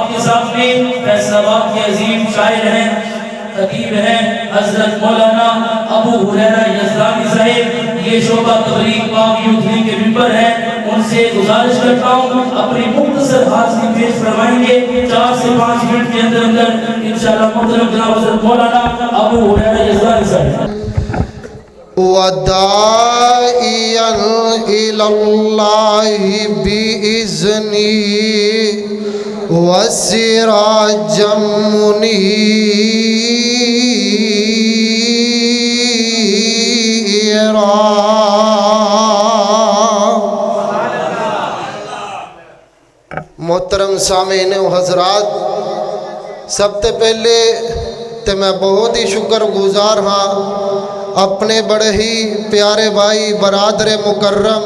आपके सामने फैसलाबाद के अजीम शायर हैं, खतीब हैं हजरत मौलाना अबू हुरैरा यज़दानी साहिब। ये शोभा तबलीग पाक यूथ लीग के मेंबर हैं। उनसे गुजारिश करता हूँ अपनी मुख्तसर हाज़िरी पेश फरमाएंगे 4 से 5 मिनट के अंदर अंदर इंशाअल्लाह। मुहतरम जनाब हजरत मौलाना अबू हुरैरा यज़दानी साहिब। वदाइयन इलल्लाहि बिइज़्नी वसिराजम मुनीरा। मोहतरम सामीन हजरात, सबसे पहले तो मैं बहुत ही शुक्रगुजार हाँ अपने बड़े ही प्यारे भाई बरादर मुकर्रम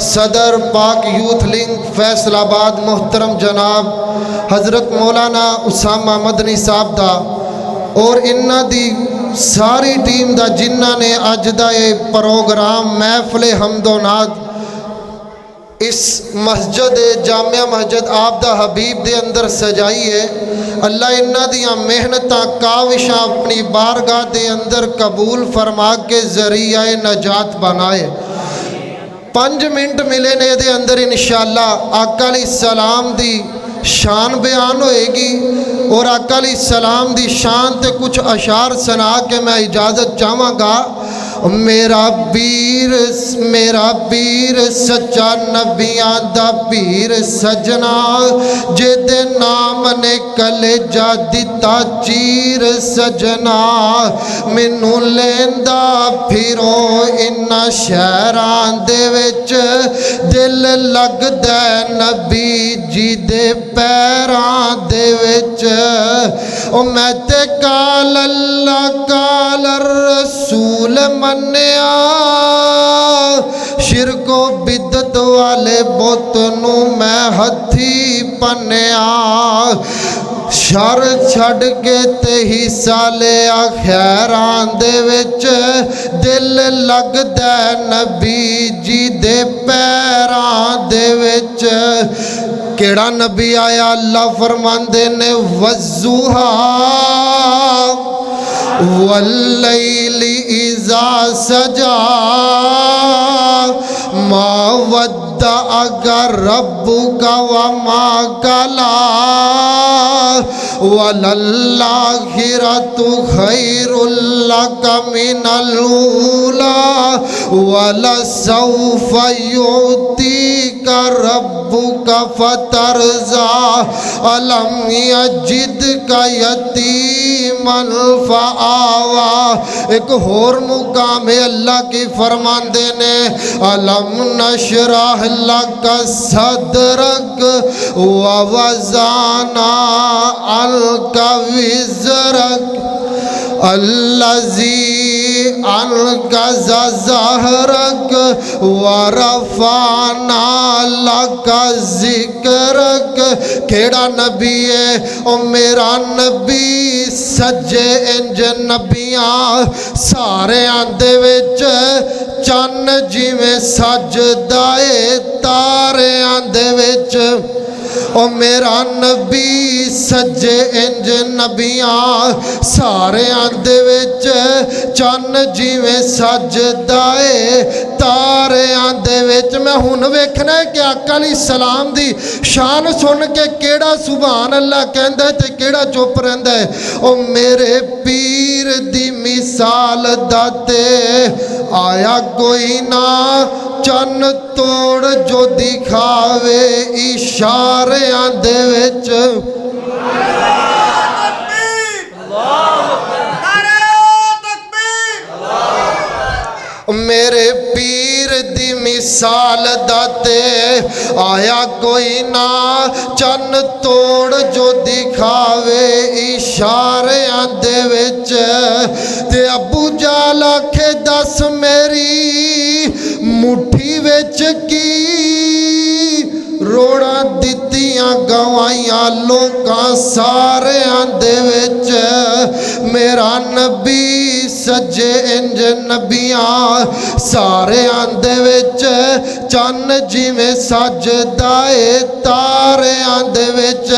सदर पाक यूथ लीग फैसलाबाद मोहतरम जनाब हज़रत मौलाना उसामा मदनी साहब दा और इन्ना दी सारी टीम दा जिन्ना ने अज दा ये प्रोग्राम महफिल हमदोनाद इस मस्जिद जामिया मस्जिद आप दा हबीब दे अंदर सजाई है। अल्लाह इन्ना दियां मेहनतां काविशां अपनी बारगाह दे अंदर कबूल फरमा के जरिया नजात बनाए। 5 मिनट मिले ने दे अंदर इंशाअल्लाह आका अलैहिस्सलाम दी शान बयान होएगी और आका अलैहिस्सलाम दी शान ते कुछ अशार सुना के मैं इजाज़त चाहांगा। मेरा पीर सच्चा नबियां दा पीर सजना, जेदे नाम ने कलेजा दिता चीर सजना। मैनू लेंदा फिरो इन्ना शहरां दे विच, दिल लगदा नबी जी दे पैरां दे विच। ओ मैं ते काल अल्लाह काल रसूल मन्निया, शिरको बिदत वाले बुत नू मैं हथी पन्निया। शर छड़ के ते हिस्सा लिया खैरां दे विच, दिल लगदा नबी जी दे पैरां दे विच। केड़ा नबी आया अल्लाह फरमांदे ने वज़ुहा वल्लैली इज़ा सजा, मा वद्दा अगर रब्बुका व मा कला, वलल्लाहिरतु खैरुल लका मिनल ऊला, वलसौफा युतीका रब्बुका फतरज़ा, अलम यजिदका यतीमन फआवा। एक होर मुकाम है अल्लाह की फरमांदे ने अलम नशरह लका सदरक व वज़ाना अलका विज़रक, अल्लज़ी अलका ज़हरक व रफ़ाना लका ज़िक्रक। केड़ा नबी है ओ मेरा नबी, सज्जे इंज नबियां सारे आंदे विच चन्न जिवें सजदा ए तारे आंदे विच। ओ मेरा नबी सज्जे इंज नबियां सारे आंदे विच चन्न जिवें सजदा ए तारे आंदे विच। मैं हुण वेखना है कि आका अलैहिस्सलाम दी शान सुन के केड़ा सुभान अल्लाह कहंदा ते केड़ा चुप रहिंदा है। ओ मेरे पीर दी मिसाल दाते आया कोई ना, चन्न तोड़ जो दिखावे इशारियां दे विच। मेरे पीर दी मिसाल दाते आया कोई ना, चन्न तोड़ जो दिखावे इशारियां दे विच। ते अबू जाल आखे दस मेरी मुट्ठी विच की रोड़ा दित्ती दियां गवाइयां लोकां सारियां दे विच मेरा नबी सज्जे इंज नबियां सारियां दे विच चन्न जिवें सजदा ए तारियां दे विच।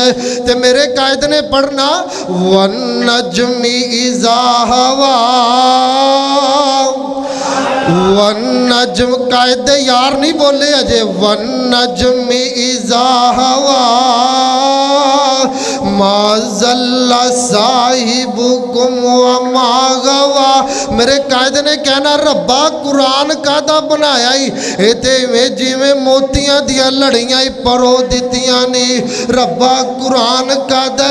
ते मेरे कायद ने पढ़ना वन नजमी इज़ा हवा वन नजम कायदे यार नहीं बोले अजे वन नजमी इज़ा हवा माज़ल्ला साहिबुकुम व मा गवा। मेरे कायद ने कहना रब्बा कुरान कादा बनाया ही इते में जिवें मोतियां दियां लड़ियां ही परो दित्तियां ने रब्बा कुरान कादा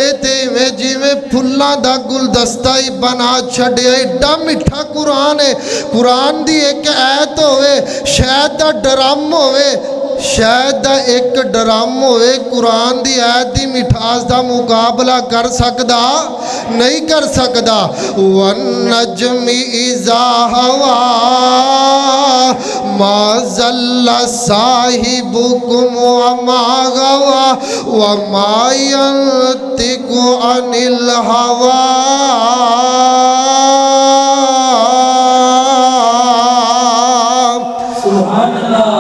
इते में जिवें फुल्लां दा गुलदस्ता ही बना छड़िया एडा मिठा कुरान है। कुरान दी एक ऐत होवे शायद दा ड्रम होवे शायद दा एक ड्रम होवे कुरान दी ऐत दी मिठास दा मुकाबला कर सकदा नहीं कर सकदा। वन नजमी इज़ा हवा मा ज़ल्ला साहिबुकुम व मा गवा व मा यंतिकु अनिल हवा। सुभान अल्लाह।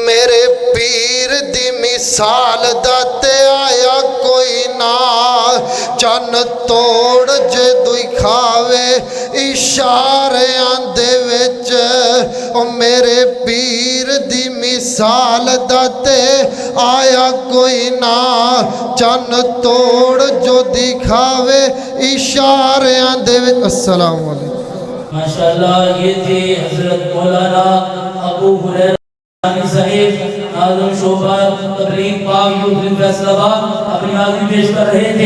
मेरे पीर दी मिसाल दा ते आया कोई ना चन्न तोड़ जे दिखावे इशारियां दे विच ओ मेरे पीर दी मिसाल दा ते आया कोई ना चन्न तोड़ जो दिखावे इशारियां दे विच। अस्सलाम वालेकुम। माशाअल्लाह ये थे हजरत मौलाना अबू हुरैरा साहिब आजम शोभा तबलीग पाक यूथ फैसलाबाद अपनी हाजिरी पेश कर रहे थे।